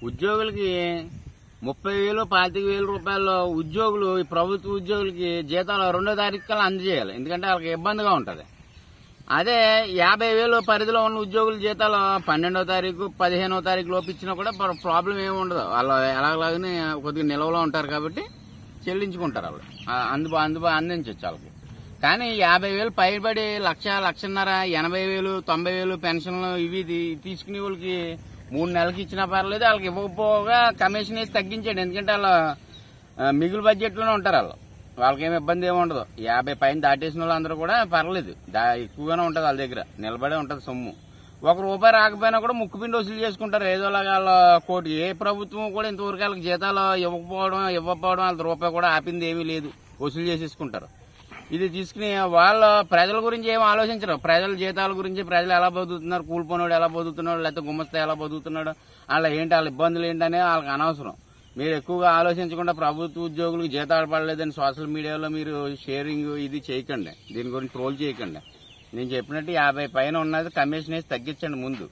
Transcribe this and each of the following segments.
ఉద్యోగులకి 30,000, 25,000 రూపాయలు ఉద్యోగులు, ఈ ప్రభుత్వ ఉద్యోగులకి జీతాలు 2వ తారీఖు కల్లా అందజేయాలి. ఎందుకంటే వాళ్ళకి ఇబ్బందిగా ఉంటది. అదే 50,000 పరిధిలో ఉన్న ఉద్యోగుల జీతాలు 12వ తారీఖు, 15వ తారీఖు లోపు ఇచ్చినా కూడా ప్రాబ్లం ఏమి ఉండదు. వాళ్ళు ఎలాగలాగానే కొద్దిగా నిల్వలో ఉంటారు కాబట్టి చెల్లించుకుంటారు. వాళ్ళు అందించవచ్చు వాళ్ళకి. కానీ 50,000 పైబడి 1,00,000, 1,50,000, 80,000, 90,000 పెన్షన్లు ఇవి తీసుకునే వాళ్ళకి 3 నెలలకి ఇచ్చినా పర్లేదు. వాళ్ళకి ఇవ్వకపోగా కమిషన్ వేసి తగ్గించాడు. ఎందుకంటే వాళ్ళు మిగులు బడ్జెట్ లోనే ఉంటారు. వాళ్ళకేమి ఇబ్బంది ఏమి ఉండదు. 50 పైన దాటేసిన వాళ్ళందరూ కూడా పర్లేదు, ఎక్కువగానే ఉంటది వాళ్ళ దగ్గర, నిలబడే ఉంటది సొమ్ము. ₹1 రాకపోయినా కూడా ముక్కుపిండి వసూలు చేసుకుంటారు ఏదోలాగా. వాళ్ళ కోటి ఏ ప్రభుత్వం కూడా ఇంతవరకు వాళ్ళకి జీతాలు ఇవ్వకపోవడం వాళ్ళ రూపాయి కూడా ఆపింది ఏమీ లేదు, వసూలు చేసేసుకుంటారు. ఇది తీసుకుని వాళ్ళ ప్రజల గురించి ఏం ఆలోచించరు. ప్రజల జీతాల గురించి, ప్రజలు ఎలా బతుకుతున్నారు, కూలిపోయినోడు ఎలా బతుకుతున్నాడు, లేకపోతే గుమస్తా ఎలా బతుకుతున్నాడు, వాళ్ళ ఇబ్బందులు ఏంటనే వాళ్ళకి అనవసరం. మీరు ఎక్కువగా ఆలోచించకుండా ప్రభుత్వ ఉద్యోగులకు జీతాలు పడలేదని సోషల్ మీడియాలో మీరు షేరింగ్ ఇది చేయకండి, దీని గురించి ట్రోల్ చేయకండి. నేను చెప్పినట్టు 50 పైన ఉన్నది కమిషన్ వేసి తగ్గించండి ముందు.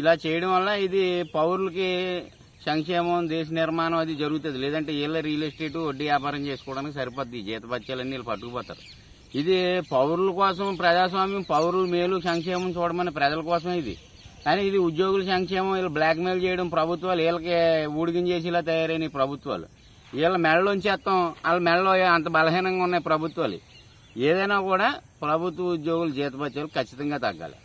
ఇలా చేయడం వల్ల ఇది పౌరులకి సంక్షేమం, దేశ నిర్మాణం అది జరుగుతుంది. లేదంటే వీళ్ళ రియల్ ఎస్టేట్, వడ్డీ వ్యాపారం చేసుకోవడానికి సరిపోద్ది. జీతభత్యాలన్నీ వీళ్ళు పట్టుకుపోతారు. ఇది పౌరుల కోసం ప్రజాస్వామ్యం, పౌరుల మేలు సంక్షేమం చూడమని ప్రజల కోసం ఇది. కానీ ఇది ఉద్యోగుల సంక్షేమం వీళ్ళు బ్లాక్ మెయిల్ చేయడం ప్రభుత్వాలు, వీళ్ళకి ఊడిగించేసేలా తయారైన ప్రభుత్వాలు. వీళ్ళ మెడలోంచేస్తాం, వాళ్ళ మెడలో అంత బలహీనంగా ఉన్నాయి ప్రభుత్వాలు. ఏదైనా కూడా ప్రభుత్వ ఉద్యోగుల జీతభత్యాలు ఖచ్చితంగా తగ్గాలి.